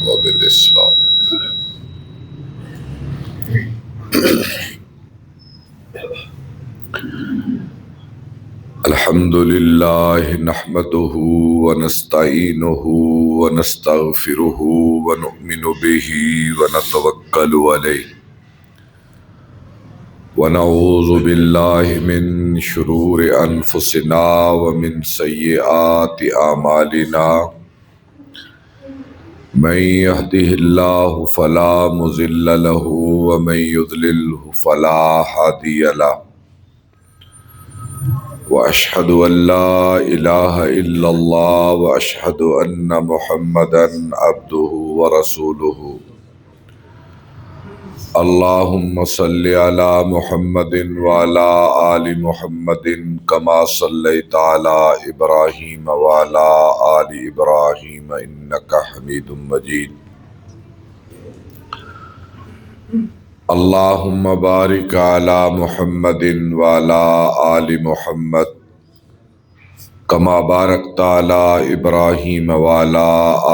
وبالإسلام. الحمد لله نحمده ونستعينه ونستغفره ونؤمن به ونتوكل عليه ونعوذ بالله من شرور أنفسنا ومن سيئات أعمالنا من يهده الله فلا مضل له ومن يضلله فلا هادي له وأشهد أن لا إله إلا الله وأشهد أن محمدا عبده ورسوله. اللهم صل على محمد وعلى آل محمد كما صليت على إبراهيم وعلى آل إبراهيم إنك حميد مجيد. اللهم بارك على محمد وعلى آل محمد كما باركت على إبراهيم وعلى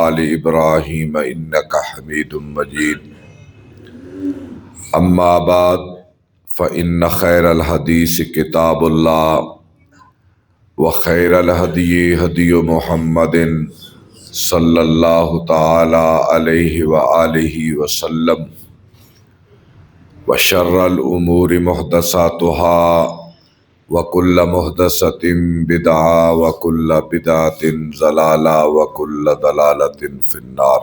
آل إبراهيم إنك حميد مجيد. اما بعد فإن خير الحديث كتاب الله وخير الهدي هدي محمد صلى الله تعالى عليه وآله وسلم وشر الأمور محدثاتها وكل محدثة بدعة وكل بدعة ضلالة وكل ضلالة في النار.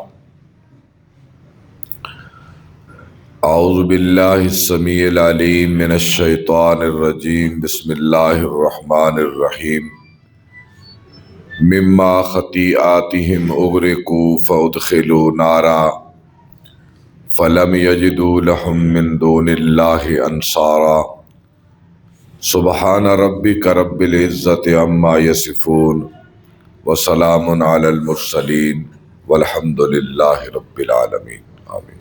اعوذ باللہ السمیع العلیم من الشیطان الرجیم. بسم اللہ الرحمن الرحیم. مما خطیئاتہم اغرقوا فادخلوا نارا فلم یجدوا لهم من دون اللہ انصارا. سبحان ربک رب العزۃ عما یصفون وسلام علی المرسلین والحمد للہ رب العالمین. آمین.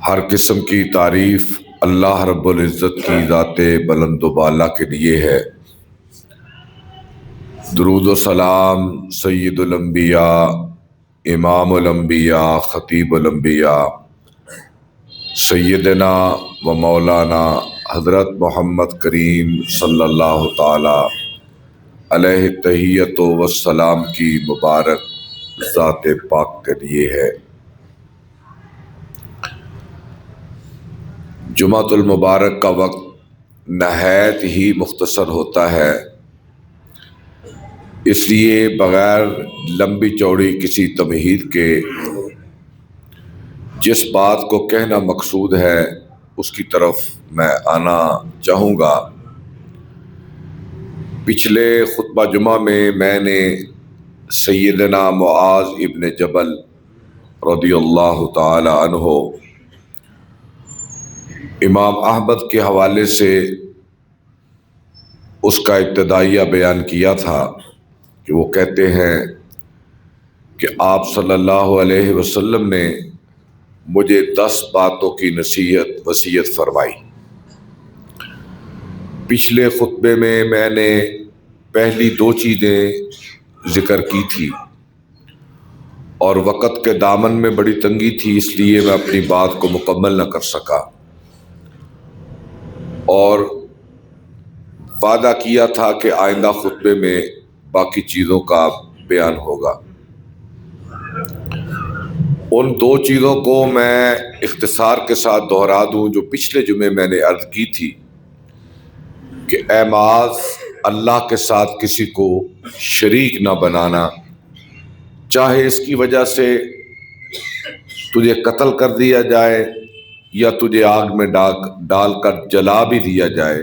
ہر قسم کی تعریف اللہ رب العزت کی ذات بلند و بالا کے لیے ہے. درود و سلام سید الانبیاء امام الانبیاء خطیب الانبیاء سیدنا و مولانا حضرت محمد کریم صلی اللہ تعالی علیہ تحیت و السلام کی مبارک ذات پاک کے لیے ہے. جمعۃ المبارک کا وقت نہایت ہی مختصر ہوتا ہے، اس لیے بغیر لمبی چوڑی کسی تمہید کے جس بات کو کہنا مقصود ہے اس کی طرف میں آنا چاہوں گا. پچھلے خطبہ جمعہ میں نے سیدنا معاذ ابن جبل رضی اللہ تعالی عنہ امام احمد کے حوالے سے اس کا ابتدائیہ بیان کیا تھا کہ وہ کہتے ہیں کہ آپ صلی اللہ علیہ وسلم نے مجھے 10 باتوں کی وصیت فرمائی. پچھلے خطبے میں نے پہلی 2 چیزیں ذکر کی تھی اور وقت کے دامن میں بڑی تنگی تھی، اس لیے میں اپنی بات کو مکمل نہ کر سکا اور وعدہ کیا تھا کہ آئندہ خطبے میں باقی چیزوں کا بیان ہوگا. ان 2 چیزوں کو میں اختصار کے ساتھ دہرا دوں جو پچھلے جمعے میں نے عرض کی تھی کہ اے معاذ، اللہ کے ساتھ کسی کو شریک نہ بنانا، چاہے اس کی وجہ سے تجھے قتل کر دیا جائے یا تجھے آگ میں ڈال کر جلا بھی دیا جائے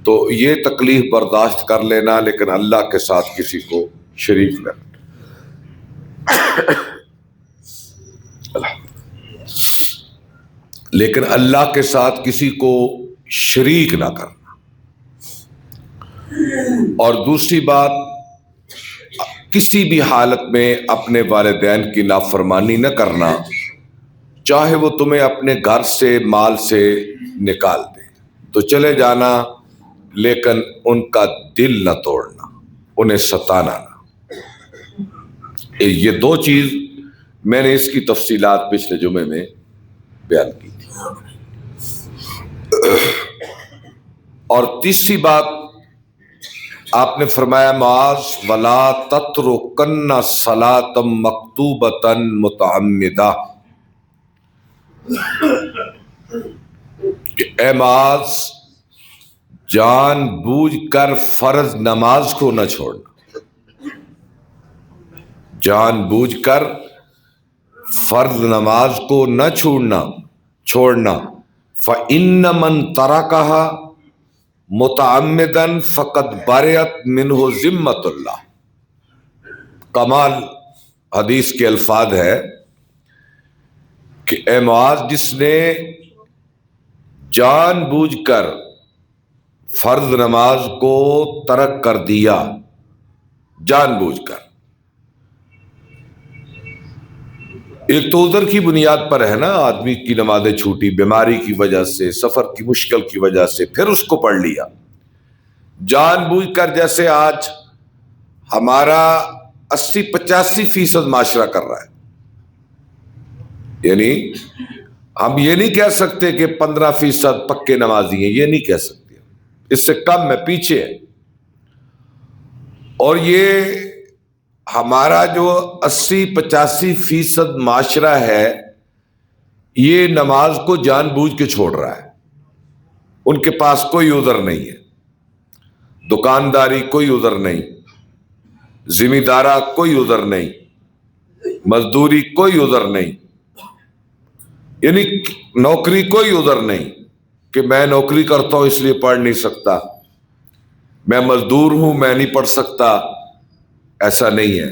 تو یہ تکلیف برداشت کر لینا، لیکن اللہ کے ساتھ کسی کو شریک نہ. لیکن اللہ کے ساتھ کسی کو شریک نہ کرنا. اور دوسری بات، کسی بھی حالت میں اپنے والدین کی نافرمانی نہ کرنا، چاہے وہ تمہیں اپنے گھر سے مال سے نکال دے تو چلے جانا، لیکن ان کا دل نہ توڑنا. انہیں ستانا نہ۔ یہ دو چیز میں نے اس کی تفصیلات پچھلے جمعے میں بیان کی تھی۔ اور تیسری بات آپ نے فرمایا معاذ ولا تترکن صلاۃ مکتوبۃ متعمدہ، کہ اے معاذ جان بوجھ کر فرض نماز کو نہ چھوڑنا، جان بوجھ کر فرض نماز کو نہ چھوڑنا فإن من ترکہا متعمدا فقد برئت منہ ذمۃ اللہ۔ کمال حدیث کے الفاظ ہے کہ اے معاذ جس نے جان بوجھ کر فرض نماز کو ترک کر دیا، جان بوجھ کر، ایک تو عذر کی بنیاد پر ہے نا، آدمی کی نمازیں چھوٹی، بیماری کی وجہ سے، سفر کی مشکل کی وجہ سے، پھر اس کو پڑھ لیا۔ جان بوجھ کر جیسے آج ہمارا 80-85% معاشرہ کر رہا ہے، یعنی ہم یہ نہیں کہہ سکتے کہ 15% پکے نمازی ہیں، یہ نہیں کہہ سکتے، اس سے کم ہے، پیچھے ہے۔ اور یہ ہمارا جو 80-85% معاشرہ ہے، یہ نماز کو جان بوجھ کے چھوڑ رہا ہے، ان کے پاس کوئی عذر نہیں ہے، دکانداری کوئی عذر نہیں، ذمہ دارہ کوئی عذر نہیں، مزدوری کوئی عذر نہیں، یعنی نوکری کوئی عذر نہیں کہ میں نوکری کرتا ہوں اس لیے پڑھ نہیں سکتا، میں مزدور ہوں میں نہیں پڑھ سکتا، ایسا نہیں ہے۔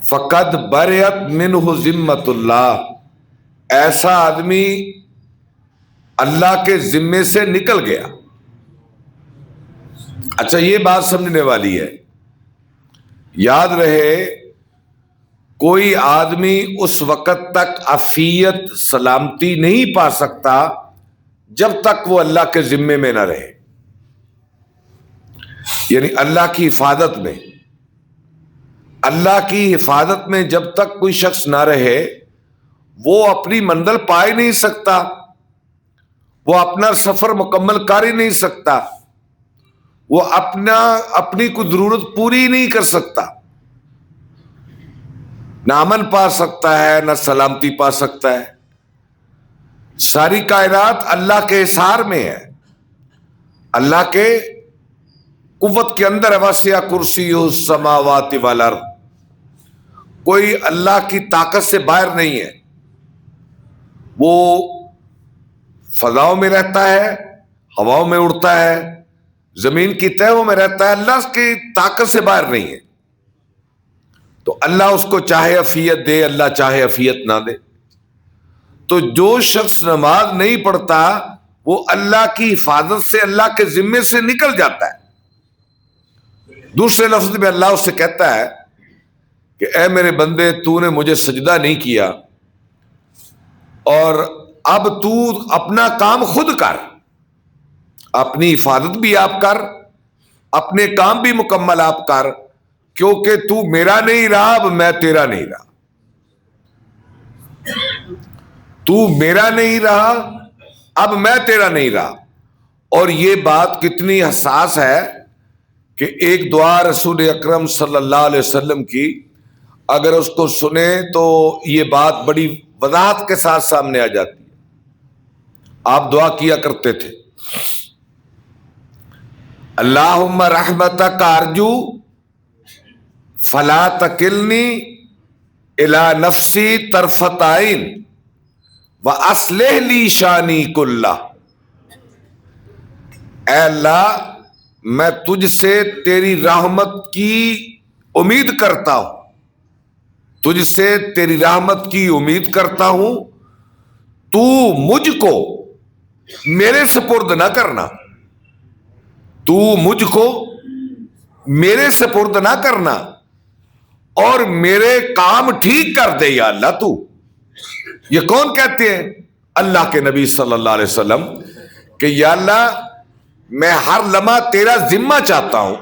فقد برئت منہ ذمۃ اللہ، ایسا آدمی اللہ کے ذمے سے نکل گیا۔ اچھا یہ بات سمجھنے والی ہے، یاد رہے کوئی آدمی اس وقت تک عافیت سلامتی نہیں پا سکتا جب تک وہ اللہ کے ذمے میں نہ رہے، یعنی اللہ کی حفاظت میں، اللہ کی حفاظت میں جب تک کوئی شخص نہ رہے وہ اپنی منزل پا ہی نہیں سکتا، وہ اپنا سفر مکمل کر ہی نہیں سکتا، وہ اپنی کوئی ضرورت پوری نہیں کر سکتا، نہ امن پا سکتا ہے نہ سلامتی پا سکتا ہے۔ ساری کائنات اللہ کے احاطے میں ہے، اللہ کے قوت کے اندر ہے۔ وسع کرسیہ السماوات والارض، کوئی اللہ کی طاقت سے باہر نہیں ہے، وہ فضاؤں میں رہتا ہے، ہواؤں میں اڑتا ہے، زمین کی تہوں میں رہتا ہے، اللہ کی طاقت سے باہر نہیں ہے۔ تو اللہ اس کو چاہے عافیت دے، اللہ چاہے عافیت نہ دے۔ تو جو شخص نماز نہیں پڑھتا وہ اللہ کی حفاظت سے، اللہ کے ذمے سے نکل جاتا ہے۔ دوسرے لفظ میں اللہ اس سے کہتا ہے کہ اے میرے بندے تو نے مجھے سجدہ نہیں کیا، اور اب تو اپنا کام خود کر، اپنی حفاظت بھی آپ کر، اپنے کام بھی مکمل آپ کر، کیونکہ تو میرا نہیں رہا اب میں تیرا نہیں رہا، تو میرا نہیں رہا اب میں تیرا نہیں رہا۔ اور یہ بات کتنی حساس ہے کہ ایک دعا رسول اکرم صلی اللہ علیہ وسلم کی اگر اس کو سنیں تو یہ بات بڑی وضاحت کے ساتھ سامنے آ جاتی ہے۔ آپ دعا کیا کرتے تھے اللہم رحمتک ارجو فلا تکلنی الی نفسی طرفۃ عین واصلح لی شانی کلہ۔ اے اللہ میں تجھ سے تیری رحمت کی امید کرتا ہوں، تجھ سے تیری رحمت کی امید کرتا ہوں، تو مجھ کو میرے سپرد نہ کرنا، تو مجھ کو میرے سپرد نہ کرنا، اور میرے کام ٹھیک کر دے یا اللہ تو۔ یہ کون کہتے ہیں؟ اللہ کے نبی صلی اللہ علیہ وسلم، کہ یا اللہ میں ہر لمحہ تیرا ذمہ چاہتا ہوں،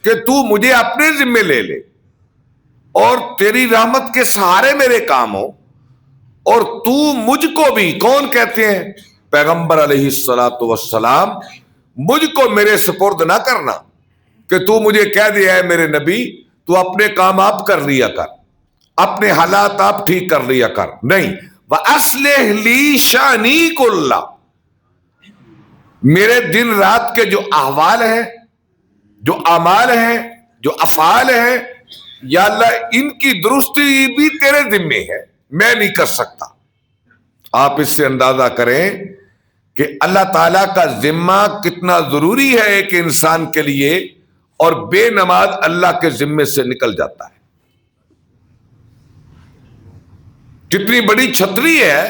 کہ تو مجھے اپنے ذمے لے لے اور تیری رحمت کے سہارے میرے کام ہو، اور تو مجھ کو بھی، کون کہتے ہیں؟ پیغمبر علیہ الصلوۃ والسلام، مجھ کو میرے سپرد نہ کرنا کہ تو مجھے کہہ دیا ہے میرے نبی تو اپنے کام آپ کر لیا کر، اپنے حالات آپ ٹھیک کر لیا کر، نہیں، وَأَصْلِحْ لِي شَأْنِي كُلَّهُ، میرے دن رات کے جو احوال ہیں، جو اعمال ہیں، جو افعال ہیں، یا اللہ ان کی درستی بھی تیرے ذمے ہے، میں نہیں کر سکتا۔ آپ اس سے اندازہ کریں کہ اللہ تعالیٰ کا ذمہ کتنا ضروری ہے ایک انسان کے لیے، اور بے نماز اللہ کے ذمے سے نکل جاتا ہے۔ کتنی بڑی چھتری ہے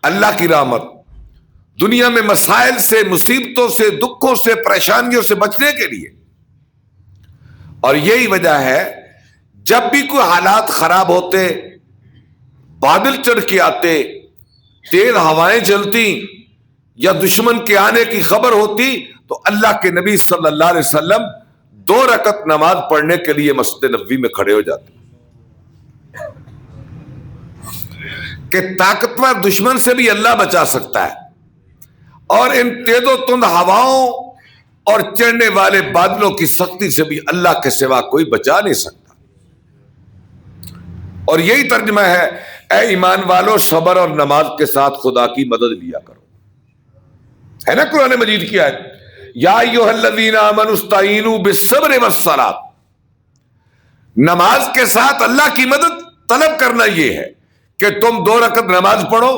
اللہ کی رحمت، دنیا میں مسائل سے، مصیبتوں سے، دکھوں سے، پریشانیوں سے بچنے کے لیے۔ اور یہی وجہ ہے جب بھی کوئی حالات خراب ہوتے، بادل چڑھ کے آتے، تیز ہوائیں چلتی، یا دشمن کے آنے کی خبر ہوتی، تو اللہ کے نبی صلی اللہ علیہ وسلم 2 رکعت نماز پڑھنے کے لیے مسجد نبوی میں کھڑے ہو جاتے کہ طاقتور دشمن سے بھی اللہ بچا سکتا ہے، اور ان تیز و تند ہواؤں اور چڑھنے والے بادلوں کی سختی سے بھی اللہ کے سوا کوئی بچا نہیں سکتا۔ اور یہی ترجمہ ہے، اے ایمان والو صبر اور نماز کے ساتھ خدا کی مدد لیا کرو، ہے نا قرآن مجید کی آیت، یا ایھا الذین آمنوا استعینوا بالصبر والصلاۃ، نماز کے ساتھ اللہ کی مدد طلب کرنا یہ ہے کہ تم 2 رکعت نماز پڑھو،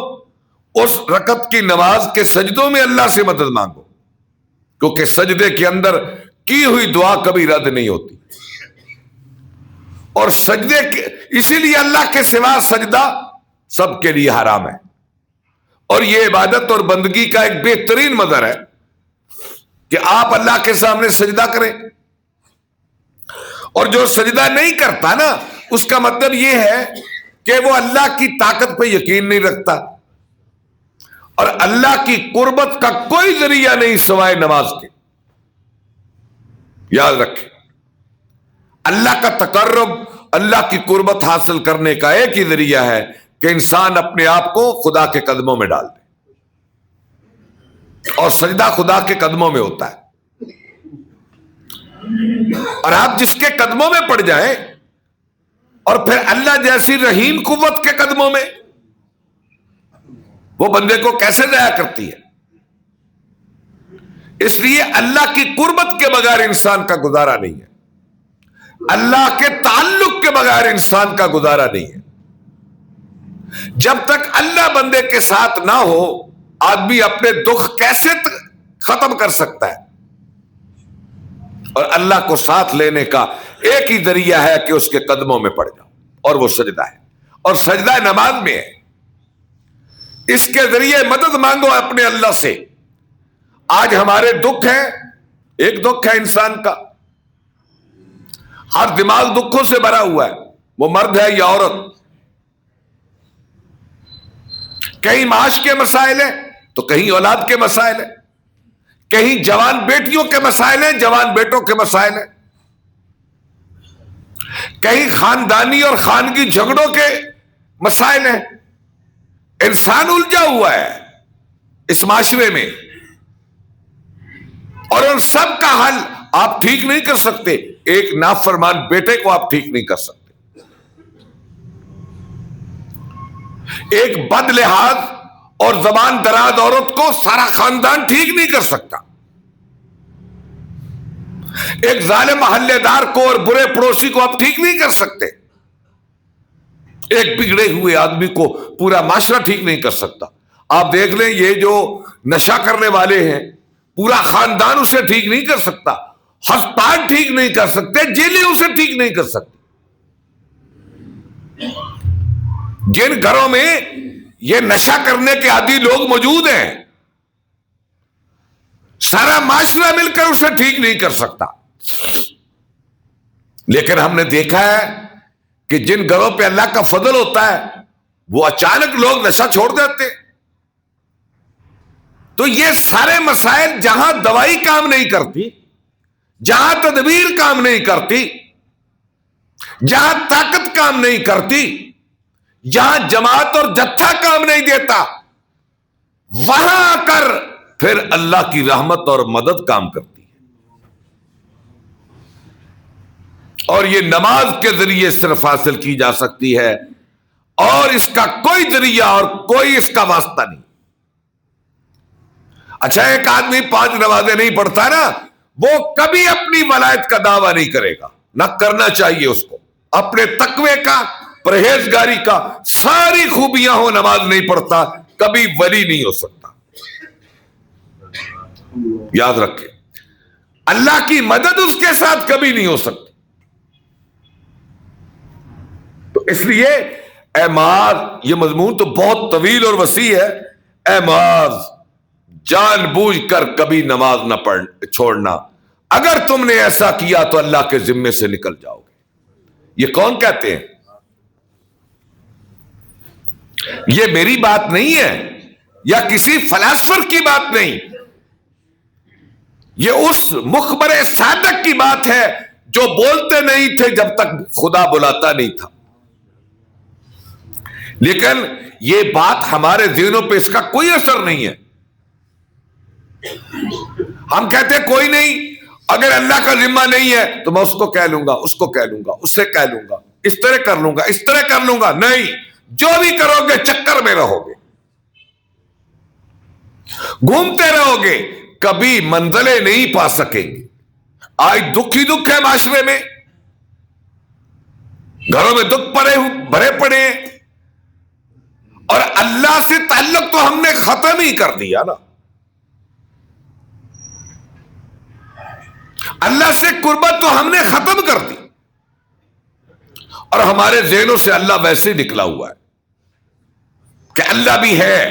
اس رکعت کی نماز کے سجدوں میں اللہ سے مدد مانگو، کیونکہ سجدے کے اندر کی ہوئی دعا کبھی رد نہیں ہوتی، اور سجدے کے اسی لیے اللہ کے سوا سجدہ سب کے لیے حرام ہے، اور یہ عبادت اور بندگی کا ایک بہترین مظہر ہے کہ آپ اللہ کے سامنے سجدہ کریں، اور جو سجدہ نہیں کرتا نا، اس کا مطلب یہ ہے کہ وہ اللہ کی طاقت پہ یقین نہیں رکھتا، اور اللہ کی قربت کا کوئی ذریعہ نہیں سوائے نماز کے۔ یاد رکھیں، اللہ کا تقرب، اللہ کی قربت حاصل کرنے کا ایک ہی ذریعہ ہے کہ انسان اپنے آپ کو خدا کے قدموں میں ڈال دے، اور سجدہ خدا کے قدموں میں ہوتا ہے، اور آپ جس کے قدموں میں پڑ جائیں، اور پھر اللہ جیسی رحیم قوت کے قدموں میں، وہ بندے کو کیسے ضائع کرتی ہے۔ اس لیے اللہ کی قربت کے بغیر انسان کا گزارا نہیں ہے، اللہ کے تعلق کے بغیر انسان کا گزارا نہیں ہے۔ جب تک اللہ بندے کے ساتھ نہ ہو، آدمی اپنے دکھ کیسے ختم کر سکتا ہے؟ اور اللہ کو ساتھ لینے کا ایک ہی ذریعہ ہے کہ اس کے قدموں میں پڑ جاؤ، اور وہ سجدہ ہے، اور سجدہ نماز میں ہے، اس کے ذریعے مدد مانگو اپنے اللہ سے۔ آج ہمارے دکھ ہیں، ایک دکھ ہے انسان کا، ہر دماغ دکھوں سے بھرا ہوا ہے، وہ مرد ہے یا عورت، کہیں معاش کے مسائل ہیں تو کہیں اولاد کے مسائل ہیں، کہیں جوان بیٹیوں کے مسائل ہیں، جوان بیٹوں کے مسائل ہیں، کہیں خاندانی اور خانگی جھگڑوں کے مسائل ہیں۔ انسان الجھا ہوا ہے اس معاشرے میں، اور ان سب کا حل آپ ٹھیک نہیں کر سکتے، ایک نافرمان بیٹے کو آپ ٹھیک نہیں کر سکتے، ایک بد لحاظ اور زبان دراز عورت کو سارا خاندان ٹھیک نہیں کر سکتا، ایک ظالم محلے دار کو اور برے پڑوسی کو آپ ٹھیک نہیں کر سکتے، ایک بگڑے ہوئے آدمی کو پورا معاشرہ ٹھیک نہیں کر سکتا۔ آپ دیکھ لیں، یہ جو نشہ کرنے والے ہیں، پورا خاندان اسے ٹھیک نہیں کر سکتا، ہسپتال ٹھیک نہیں کر سکتے، جیلیں اسے ٹھیک نہیں کر سکتے۔ جن گھروں میں یہ نشہ کرنے کے عادی لوگ موجود ہیں، سارا معاشرہ مل کر اسے ٹھیک نہیں کر سکتا۔ لیکن ہم نے دیکھا ہے کہ جن گھروں پہ اللہ کا فضل ہوتا ہے، وہ اچانک لوگ نشہ چھوڑ دیتے۔ تو یہ سارے مسائل جہاں دوائی کام نہیں کرتی، جہاں تدبیر کام نہیں کرتی، جہاں طاقت کام نہیں کرتی، جہاں جماعت اور جتھا کام نہیں دیتا، وہاں آ کر پھر اللہ کی رحمت اور مدد کام کرتی ہے۔ اور یہ نماز کے ذریعے صرف حاصل کی جا سکتی ہے، اور اس کا کوئی ذریعہ اور کوئی اس کا واسطہ نہیں۔ اچھا، ایک آدمی 5 نمازیں نہیں پڑھتا نا، وہ کبھی اپنی ولایت کا دعویٰ نہیں کرے گا، نہ کرنا چاہیے اس کو۔ اپنے تقوی کا، پرہیزگاری کا ساری خوبیاں ہو، نماز نہیں پڑھتا، کبھی ولی نہیں ہو سکتا۔ یاد رکھیں، اللہ کی مدد اس کے ساتھ کبھی نہیں ہو سکتی۔ تو اس لیے اے معاذ، یہ مضمون تو بہت طویل اور وسیع ہے۔ اے معاذ، جان بوجھ کر کبھی نماز نہ چھوڑنا۔ اگر تم نے ایسا کیا تو اللہ کے ذمے سے نکل جاؤ گے۔ یہ کون کہتے ہیں؟ یہ میری بات نہیں ہے، یا کسی فلاسفر کی بات نہیں، یہ اس مخبر صادق کی بات ہے جو بولتے نہیں تھے جب تک خدا بلاتا نہیں تھا، لیکن یہ بات ہمارے ذہنوں پہ اس کا کوئی اثر نہیں ہے۔ ہم کہتے ہیں کوئی نہیں، اگر اللہ کا ذمہ نہیں ہے تو میں اس کو کہہ لوں گا، اس کو کہہ لوں گا، اس سے کہہ لوں گا، اس طرح کر لوں گا، اس طرح کر لوں گا۔ نہیں، جو بھی کرو گے چکر میں رہو گے، گھومتے رہو گے، کبھی منزلیں نہیں پا سکیں گے۔ آج دکھ ہی دکھ ہے معاشرے میں، گھروں میں دکھ بھرے پڑے ہیں، اور اللہ سے تعلق تو ہم نے ختم ہی کر دیا نا۔ اللہ سے قربت تو ہم نے ختم کر دی، اور ہمارے ذہنوں سے اللہ ویسے نکلا ہوا ہے کہ اللہ بھی ہے،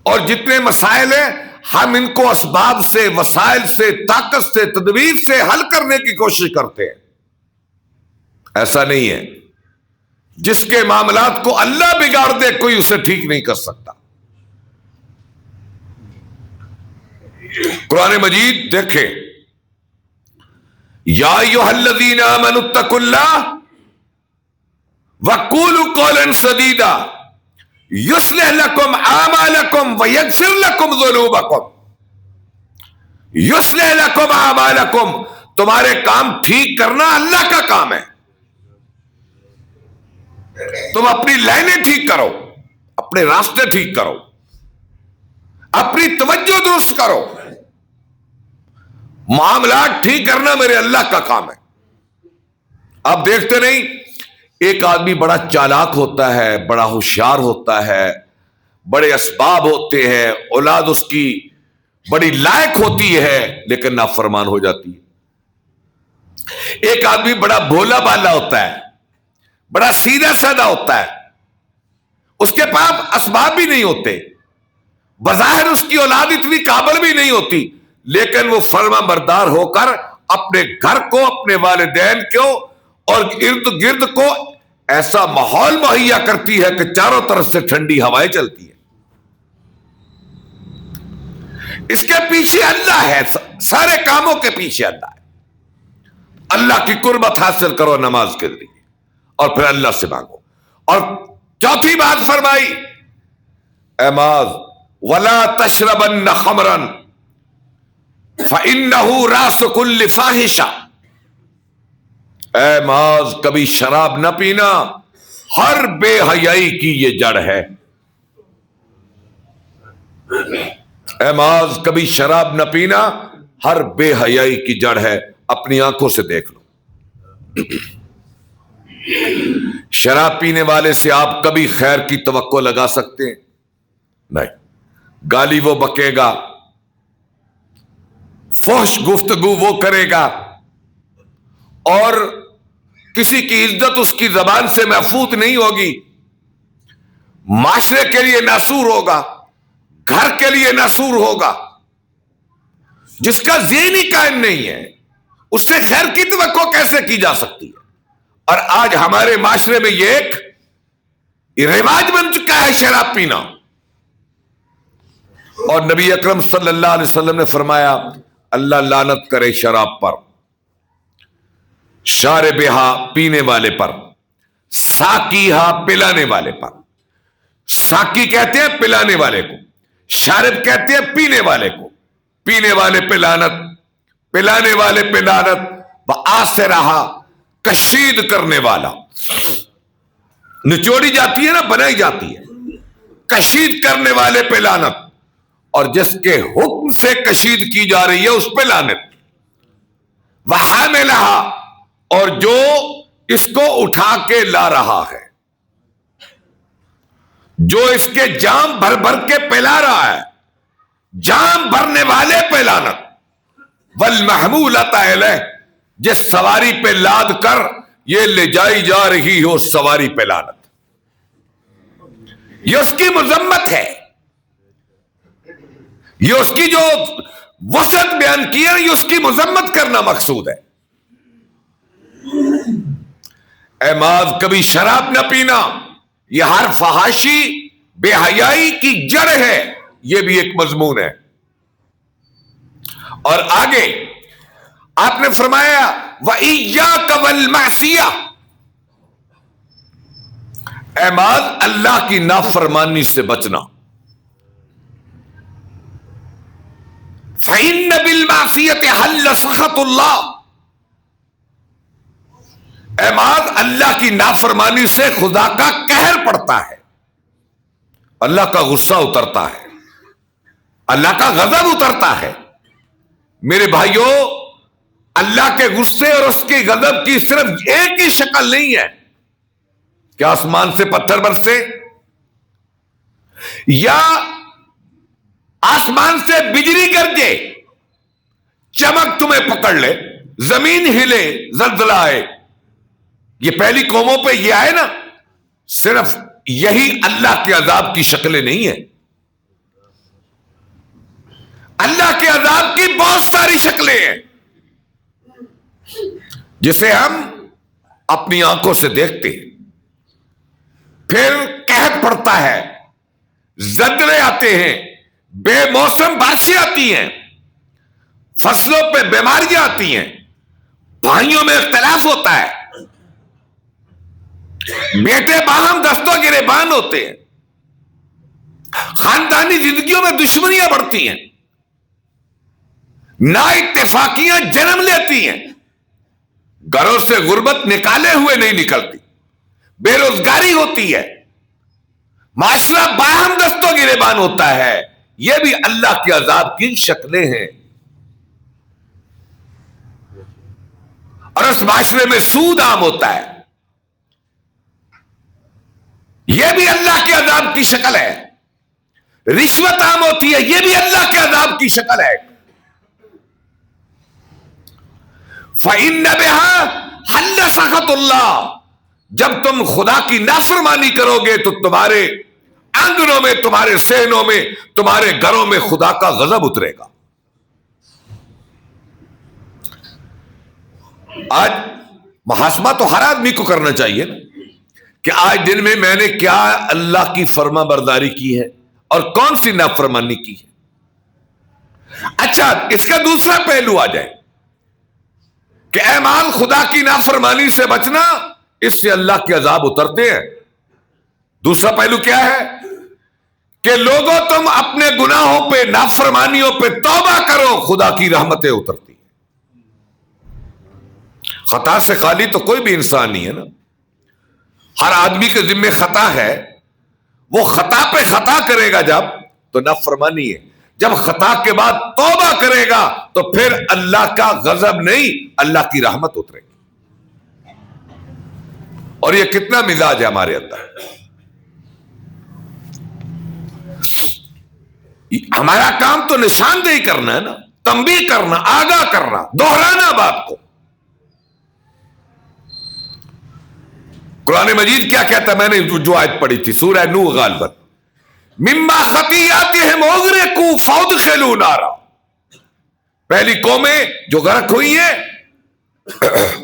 اور جتنے مسائل ہیں ہم ان کو اسباب سے، وسائل سے، طاقت سے، تدبیر سے حل کرنے کی کوشش کرتے ہیں۔ ایسا نہیں ہے، جس کے معاملات کو اللہ بگاڑ دے کوئی اسے ٹھیک نہیں کر سکتا۔ قرآن مجید دیکھیں، یا ایھا الذین آمنوا اتقوا اللہ وقولوا قولا سدیدا یصلح لکم اعمالکم ویغفر لکم ذنوبکم۔ یصلح لکم اعمالکم، تمہارے کام ٹھیک کرنا اللہ کا کام ہے۔ تم اپنی لائنیں ٹھیک کرو، اپنے راستے ٹھیک کرو، اپنی توجہ درست کرو۔ معاملات ٹھیک کرنا میرے اللہ کا کام ہے۔ آپ دیکھتے نہیں، ایک آدمی بڑا چالاک ہوتا ہے، بڑا ہوشیار ہوتا ہے، بڑے اسباب ہوتے ہیں، اولاد اس کی بڑی لائق ہوتی ہے، لیکن نافرمان ہو جاتی ہے۔ ایک آدمی بڑا بھولا بالا ہوتا ہے، بڑا سیدھا سادہ ہوتا ہے، اس کے پاس اسباب بھی نہیں ہوتے، بظاہر اس کی اولاد اتنی قابل بھی نہیں ہوتی، لیکن وہ فرما بردار ہو کر اپنے گھر کو، اپنے والدین کو اور ارد گرد کو ایسا ماحول مہیا کرتی ہے کہ چاروں طرف سے ٹھنڈی ہوائیں چلتی ہیں۔ اس کے پیچھے اللہ ہے، سارے کاموں کے پیچھے اللہ ہے۔ اللہ کی قربت حاصل کرو نماز کے ذریعے، اور پھر اللہ سے مانگو۔ اور چوتھی بات فرمائی، اے معاذ وَلَا تَشْرَبَنَّ خَمْرًا فَإِنَّهُ رَأْسُ كُلِّ فَاحِشَةٍ۔ اے معاذ، کبھی شراب نہ پینا، ہر بے حیائی کی یہ جڑ ہے۔ اے معاذ، کبھی شراب نہ پینا، ہر بے حیائی کی جڑ ہے۔ اپنی آنکھوں سے دیکھ لو، شراب پینے والے سے آپ کبھی خیر کی توقع لگا سکتے ہیں؟ نہیں، گالی وہ بکے گا، فحش گفتگو وہ کرے گا، اور کسی کی عزت اس کی زبان سے محفوظ نہیں ہوگی، معاشرے کے لیے ناسور ہوگا، گھر کے لیے ناسور ہوگا۔ جس کا ذہن ہی قائم نہیں ہے، اس سے خیر کی توقع کیسے کی جا سکتی ہے؟ اور آج ہمارے معاشرے میں یہ ایک رواج بن چکا ہے شراب پینا، اور نبی اکرم صلی اللہ علیہ وسلم نے فرمایا اللہ لعنت کرے شراب پر، شاربہا پینے والے پر، ساقیہا پلانے والے پر۔ ساقی کہتے ہیں پلانے والے کو، شارب کہتے ہیں پینے والے کو۔ پینے والے پہ لعنت، پلانے والے پہ لعنت، وآسرہا کشید کرنے والا، نچوڑی جاتی ہے نا، بنائی جاتی ہے، کشید کرنے والے پہ لعنت، اور جس کے حکم سے کشید کی جا رہی ہے اس پہ لعنت۔ وحاملہا، اور جو اس کو اٹھا کے لا رہا ہے، جو اس کے جام بھر بھر کے پلا رہا ہے، جام بھرنے والے پہ لعنت۔ والمحمولۃ علیہ، جس سواری پہ لاد کر یہ لے جائی جا رہی ہو سواری پہ لعنت۔ یہ اس کی مذمت ہے، یہ اس کی جو وسعت بیان کی ہے، یہ اس کی مذمت کرنا مقصود ہے۔ اے معاذ، کبھی شراب نہ پینا، یہ ہر فحاشی بے حیائی کی جڑ ہے، یہ بھی ایک مضمون ہے۔ اور آگے آپ نے فرمایا وَإِيَّاكَ وَالْمَعْصِيَةَ، اے معاذ اللہ کی نافرمانی سے بچنا۔ فَإِنَّ بِالْمَعْصِيَةِ حَلَّ سَخَطُ اللَّهِ، اے معاذ اللہ کی نافرمانی سے خدا کا قہر پڑتا ہے، اللہ کا غصہ اترتا ہے، اللہ کا غضب اترتا ہے۔ میرے بھائیوں، اللہ کے غصے اور اس کے غضب کی صرف ایک ہی شکل نہیں ہے کہ آسمان سے پتھر برسے، یا آسمان سے بجلی گرجے، چمک تمہیں پکڑ لے، زمین ہلے، زلزلہ آئے۔ یہ پہلی قوموں پہ یہ آئے نا، صرف یہی اللہ کے عذاب کی شکلیں نہیں ہیں۔ اللہ کے عذاب کی بہت ساری شکلیں ہیں جسے ہم اپنی آنکھوں سے دیکھتے ہیں۔ پھر قحط پڑتا ہے، زلزلے آتے ہیں، بے موسم بارشیں آتی ہیں، فصلوں پہ بیماریاں آتی ہیں، بھائیوں میں اختلاف ہوتا ہے، بیٹے باہم دستوں گریبان ہوتے ہیں، خاندانی زندگیوں میں دشمنیاں بڑھتی ہیں، نا اتفاقیاں جنم لیتی ہیں، گھروں سے غربت نکالے ہوئے نہیں نکلتی، بے روزگاری ہوتی ہے، معاشرہ باہم دستوں گریبان ہوتا ہے۔ یہ بھی اللہ کے عذاب کی شکلیں ہیں۔ اور اس معاشرے میں سود عام ہوتا ہے، یہ بھی اللہ کے عذاب کی شکل ہے۔ رشوت عام ہوتی ہے، یہ بھی اللہ کے عذاب کی شکل ہے۔ فَإِنَّ بِهَا حَلَّ سَخَطُ اللَّهِ، جب تم خدا کی نافرمانی کرو گے تو تمہارے آنگنوں میں، تمہارے صحنوں میں، تمہارے گھروں میں خدا کا غضب اترے گا۔ آج محاسبہ تو ہر آدمی کو کرنا چاہیے نا، کہ آج دن میں میں نے کیا اللہ کی فرما برداری کی ہے اور کون سی نافرمانی کی ہے۔ اچھا، اس کا دوسرا پہلو آ جائے کہ اے مان، خدا کی نافرمانی سے بچنا، اس سے اللہ کے عذاب اترتے ہیں۔ دوسرا پہلو کیا ہے کہ لوگوں تم اپنے گناہوں پہ، نافرمانیوں پہ توبہ کرو، خدا کی رحمتیں اترتی ہیں۔ خطا سے خالی تو کوئی بھی انسان نہیں ہے نا، ہر آدمی کے ذمہ خطا ہے۔ وہ خطا پہ خطا کرے گا جب، تو نافرمانی ہے، جب خطا کے بعد توبہ کرے گا تو پھر اللہ کا غضب نہیں، اللہ کی رحمت اترے گی۔ اور یہ کتنا مزاج ہے ہمارے اندر۔ ہمارا کام تو نشاندہی کرنا ہے نا، تنبیہ کرنا، آگاہ کرنا، دہرانا بات کو۔ قرآن مجید کیا کہتا ہے؟ میں نے جو آیت پڑھی تھی سورہ نوح غالباً، مما خطیاتہم اغرقوا فادخلوا نارا، پہلی قومیں جو غرق ہوئی ہیں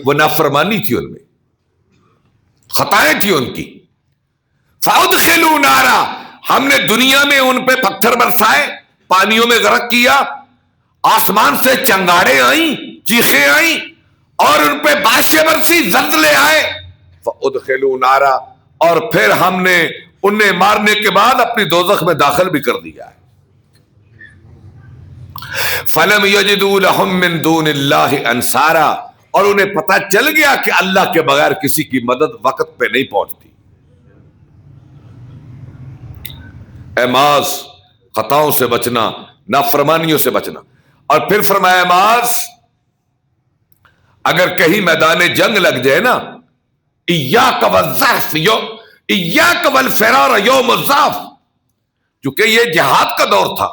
وہ نافرمانی تھی، ان میں خطائیں تھی ان کی۔ فادخلوا نارا، ہم نے دنیا میں ان پہ پتھر برسائے، پانیوں میں غرق کیا، آسمان سے چنگاڑیں آئیں، چیخیں آئیں اور ان پہ بارشیں برسی، زلزلے آئے، فَأُدْخِلُوا نَارًا، اور پھر ہم نے انہیں مارنے کے بعد اپنی دوزخ میں داخل بھی کر دیا ہے۔ فَلَمْ يَجِدُوا لَهُم مِّن دُونِ اللَّهِ أَنصَارًا، اور انہیں پتہ چل گیا کہ اللہ کے بغیر کسی کی مدد وقت پہ نہیں پہنچتی۔ اے معاذ، خطاؤں سے بچنا، نافرمانیوں سے بچنا۔ اور پھر فرمایا معاذ، اگر کہیں میدان جنگ لگ جائے نا، ایاک والضعف، ایاک والفرار یوم الضعف، کیونکہ یہ جہاد کا دور تھا،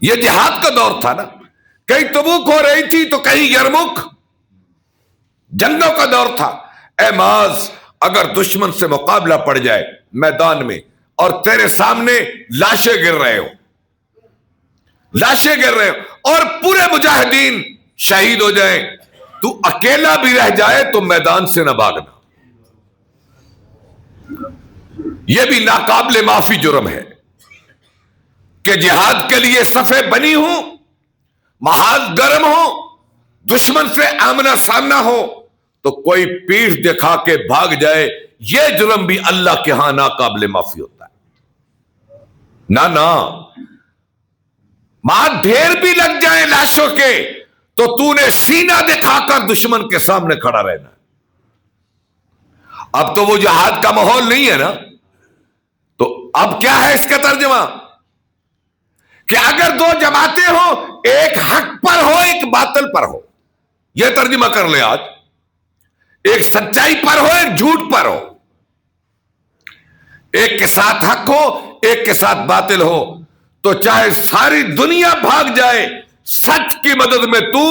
یہ جہاد کا دور تھا نا، کہیں تبوک ہو رہی تھی تو کہیں یرمک، جنگوں کا دور تھا۔ اے معاذ، اگر دشمن سے مقابلہ پڑ جائے میدان میں اور تیرے سامنے لاشیں گر رہے ہو، لاشیں گر رہے ہو اور پورے مجاہدین شہید ہو جائیں، تو اکیلا بھی رہ جائے تو میدان سے نہ بھاگنا، یہ بھی ناقابل معافی جرم ہے کہ جہاد کے لیے صفیں بنی ہوں، محاذ گرم ہو، دشمن سے آمنا سامنا ہو، تو کوئی پیٹھ دکھا کے بھاگ جائے، یہ جرم بھی اللہ کے ہاں ناقابل معافی ہوتا ہے۔ نہ ماں ڈھیر بھی لگ جائیں لاشوں کے تو تو نے سینہ دکھا کر دشمن کے سامنے کھڑا رہنا۔ اب تو وہ جہاد کا ماحول نہیں ہے نا، تو اب کیا ہے اس کا ترجمہ؟ کہ اگر دو جماعتیں ہوں، ایک حق پر ہو ایک باطل پر ہو، یہ ترجمہ کر لیں آج، ایک سچائی پر ہو ایک جھوٹ پر ہو، ایک کے ساتھ حق ہو ایک کے ساتھ باطل ہو، تو چاہے ساری دنیا بھاگ جائے، سچ کی مدد میں تو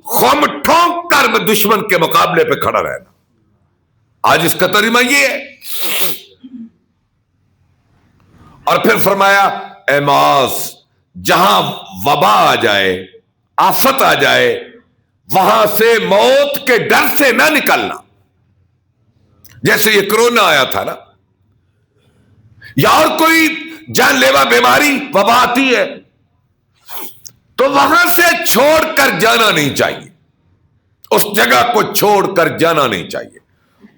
خم ٹھونک کر دشمن کے مقابلے پہ کھڑا رہنا۔ آج اس کا ترجمہ یہ ہے۔ اور پھر فرمایا، اے معاذ، جہاں وبا آ جائے، آفت آ جائے، وہاں سے موت کے ڈر سے نہ نکلنا۔ جیسے یہ کرونا آیا تھا نا، یا اور کوئی جان لیوا بیماری وبا آتی ہے، تو وہاں سے چھوڑ کر جانا نہیں چاہیے، اس جگہ کو چھوڑ کر جانا نہیں چاہیے،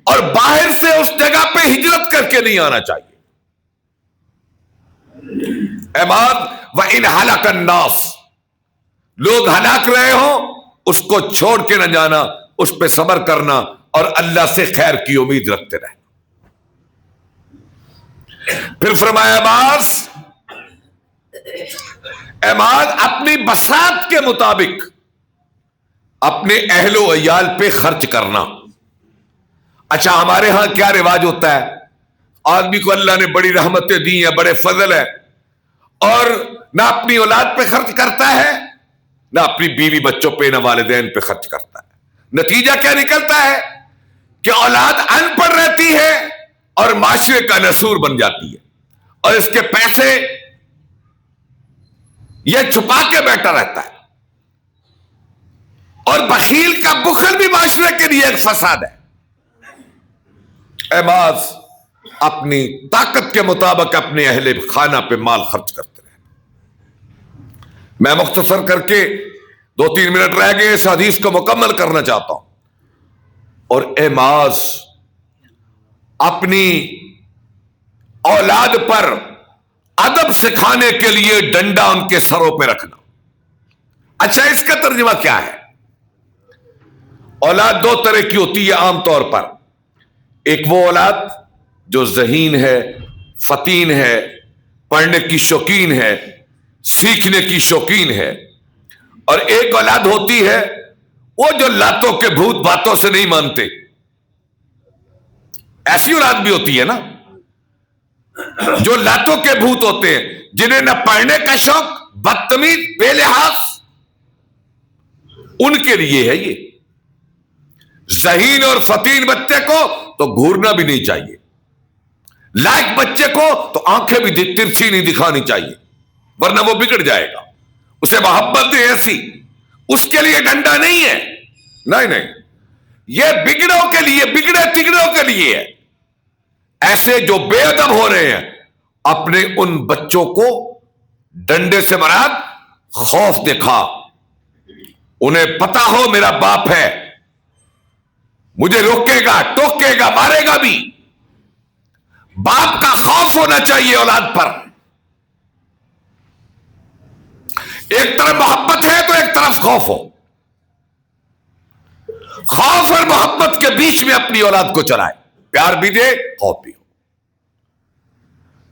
اور باہر سے اس جگہ پہ ہجرت کر کے نہیں آنا چاہیے۔ احمد وَإِنْ هَلَكَ النَّاسُ، لوگ ہلاک رہے ہوں اس کو چھوڑ کے نہ جانا، اس پہ صبر کرنا اور اللہ سے خیر کی امید رکھتے رہنا۔ پھر فرمایا احمد اپنی بساط کے مطابق اپنے اہل و عیال پہ خرچ کرنا۔ اچھا، ہمارے ہاں کیا رواج ہوتا ہے، آدمی کو اللہ نے بڑی رحمتیں دی ہیں، بڑے فضل ہے، اور نہ اپنی اولاد پہ خرچ کرتا ہے، نہ اپنی بیوی بچوں پہ، نہ والدین پہ خرچ کرتا ہے۔ نتیجہ کیا نکلتا ہے کہ اولاد ان پڑھ رہتی ہے اور معاشرے کا نسور بن جاتی ہے، اور اس کے پیسے یہ چھپا کے بیٹھا رہتا ہے، اور بخیل کا بخل بھی معاشرے کے لیے ایک فساد ہے۔ اے معاذ، اپنی طاقت کے مطابق اپنے اہل خانہ پہ مال خرچ کرتے رہے۔ میں مختصر کر کے 2-3 منٹ رہ گئے، اس حدیث کو مکمل کرنا چاہتا ہوں۔ اور اے معاذ، اپنی اولاد پر ادب سکھانے کے لیے ڈنڈا ان کے سروں پہ رکھنا۔ اچھا، اس کا ترجمہ کیا ہے؟ اولاد 2 طرح کی ہوتی ہے عام طور پر، ایک وہ اولاد جو ذہین ہے، فتین ہے، پڑھنے کی شوقین ہے، سیکھنے کی شوقین ہے، اور ایک اولاد ہوتی ہے وہ جو لاتوں کے بھوت باتوں سے نہیں مانتے۔ ایسی اولاد بھی ہوتی ہے نا، جو لاتوں کے بھوت ہوتے ہیں، جنہیں نہ پڑھنے کا شوق، بدتمیز، بے لحاظ، ان کے لیے ہے یہ۔ ذہین اور فتین بچے کو تو گھورنا بھی نہیں چاہیے، لائق بچے کو تو آنکھیں بھی ترچھی نہیں دکھانی چاہیے، ورنہ وہ بگڑ جائے گا۔ اسے محبت ہے ایسی، اس کے لیے ڈنڈا نہیں ہے، نہیں، یہ بگڑوں کے لیے، بگڑے تگڑوں کے لیے ہے۔ ایسے جو بے ادب ہو رہے ہیں، اپنے ان بچوں کو ڈنڈے سے مراد خوف دکھا، انہیں پتا ہو میرا باپ ہے، مجھے روکے گا، ٹوکے گا، مارے گا بھی۔ باپ کا خوف ہونا چاہیے اولاد پر۔ ایک طرف محبت ہے تو ایک طرف خوف ہو، خوف اور محبت کے بیچ میں اپنی اولاد کو چلائے، پیار بھی دے، خوف بھی ہو۔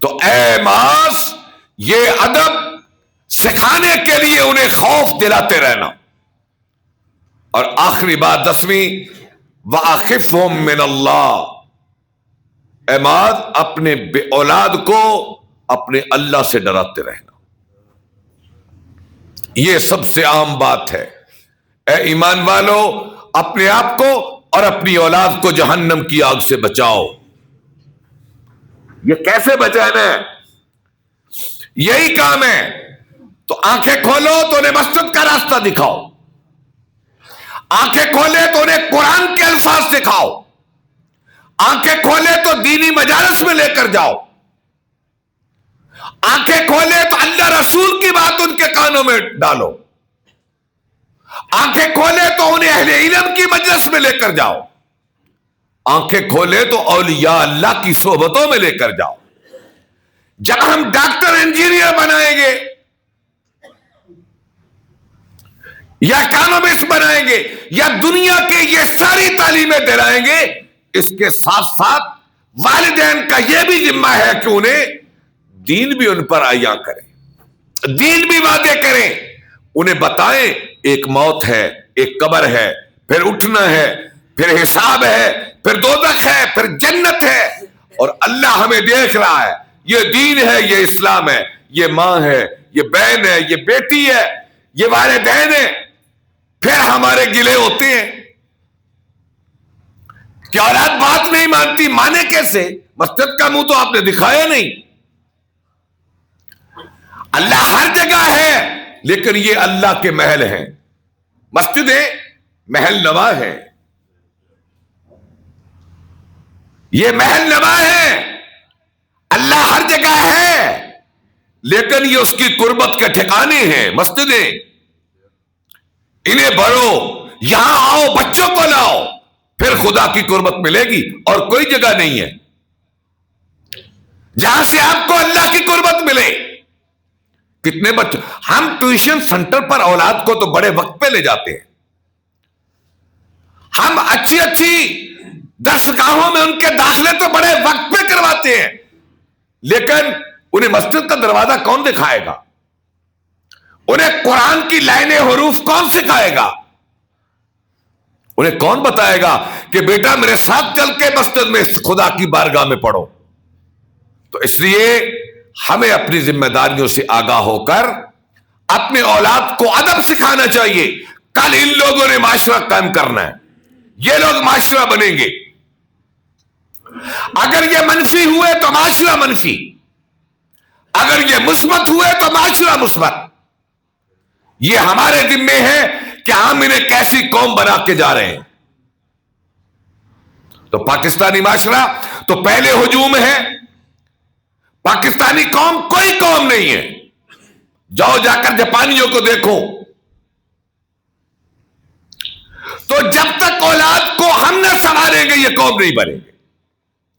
تو اے معاذ، یہ ادب سکھانے کے لیے انہیں خوف دلاتے رہنا۔ اور آخری بات 10ویں، وَأَخِفْهُمْ مِنَ اللَّهِ، اے معاذ اپنے اولاد کو اپنے اللہ سے ڈراتے رہنا۔ یہ سب سے عام بات ہے۔ اے ایمان والو، اپنے آپ کو اور اپنی اولاد کو جہنم کی آگ سے بچاؤ۔ یہ کیسے بچانا ہے؟ یہی کام ہے۔ تو آنکھیں کھولو تو انہیں مسجد کا راستہ دکھاؤ، آنکھیں کھولے تو انہیں قرآن کے الفاظ سکھاؤ، آنکھیں کھولے تو دینی مجالس میں لے کر جاؤ، آنکھیں کھولے تو اللہ رسول کی بات ان کے کانوں میں ڈالو، آنکھیں کھولے تو انہیں اہل علم کی مجلس میں لے کر جاؤ، آنکھیں کھولے تو اولیاء اللہ کی صحبتوں میں لے کر جاؤ۔ جب ہم ڈاکٹر انجینئر بنائیں گے یا اکانومسٹ بنائیں گے یا دنیا کے یہ ساری تعلیمیں دلائیں گے، اس کے ساتھ ساتھ والدین کا یہ بھی ذمہ ہے کہ انہیں دین بھی ان پر عیاں کریں، دین بھی وعدے کریں، انہیں بتائیں ایک موت ہے، ایک قبر ہے، پھر اٹھنا ہے، پھر حساب ہے، پھر دوزخ ہے، پھر جنت ہے، اور اللہ ہمیں دیکھ رہا ہے۔ یہ دین ہے، یہ اسلام ہے، یہ ماں ہے، یہ بہن ہے، یہ بیٹی ہے، یہ والدین ہے۔ پھر ہمارے گلے ہوتے ہیں کہ اولاد بات نہیں مانتی، مانے کیسے؟ مسجد کا منہ تو آپ نے دکھایا نہیں۔ اللہ ہر جگہ ہے، لیکن یہ اللہ کے محل ہیں، مسجدیں محل نوا ہیں، یہ محل نوا ہے۔ اللہ ہر جگہ ہے، لیکن یہ اس کی قربت کے ٹھکانے ہیں، مسجدیں۔ انہیں بڑھو، یہاں آؤ، بچوں کو لاؤ، پھر خدا کی قربت ملے گی، اور کوئی جگہ نہیں ہے جہاں سے آپ کو اللہ کی قربت ملے۔ کتنے بچوں، ہم ٹیوشن سینٹر پر اولاد کو تو بڑے وقت پہ لے جاتے ہیں، ہم اچھی اچھی درسگاہوں میں ان کے داخلے تو بڑے وقت پہ کرواتے ہیں، لیکن انہیں مسجد کا دروازہ کون دکھائے گا؟ انہیں قرآن کی لائن حروف کون سکھائے گا؟ انہیں کون بتائے گا کہ بیٹا میرے ساتھ چل کے مسجد میں خدا کی بارگاہ میں پڑھو؟ تو اس لیے ہمیں اپنی ذمہ داریوں سے آگاہ ہو کر اپنے اولاد کو ادب سکھانا چاہیے۔ کل ان لوگوں نے معاشرہ قائم کرنا ہے، یہ لوگ معاشرہ بنیں گے۔ اگر یہ منفی ہوئے تو معاشرہ منفی، اگر یہ مثبت ہوئے تو معاشرہ مثبت۔ یہ ہمارے ذمے ہے کہ ہم انہیں کیسی قوم بنا کے جا رہے ہیں۔ تو پاکستانی معاشرہ تو پہلے ہجوم ہے، پاکستانی قوم کوئی قوم نہیں ہے۔ جاؤ جا کر جاپانیوں کو دیکھو، تو جب تک اولاد کو ہم نہ سنبھالیں گے یہ قوم نہیں بنے گی۔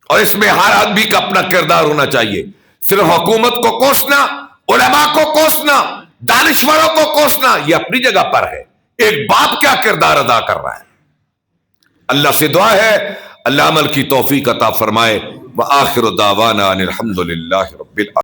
اور اس میں ہر آدمی کا اپنا کردار ہونا چاہیے۔ صرف حکومت کو کوسنا، علماء کو کوسنا، دانشوروں کو کوسنا، یہ اپنی جگہ پر ہے۔ ایک باپ کیا کردار ادا کر رہا ہے؟ اللہ سے دعا ہے اللہ عمل کی توفیق عطا فرمائے۔ وآخر دعوانا ان الحمد للہ رب العالمین۔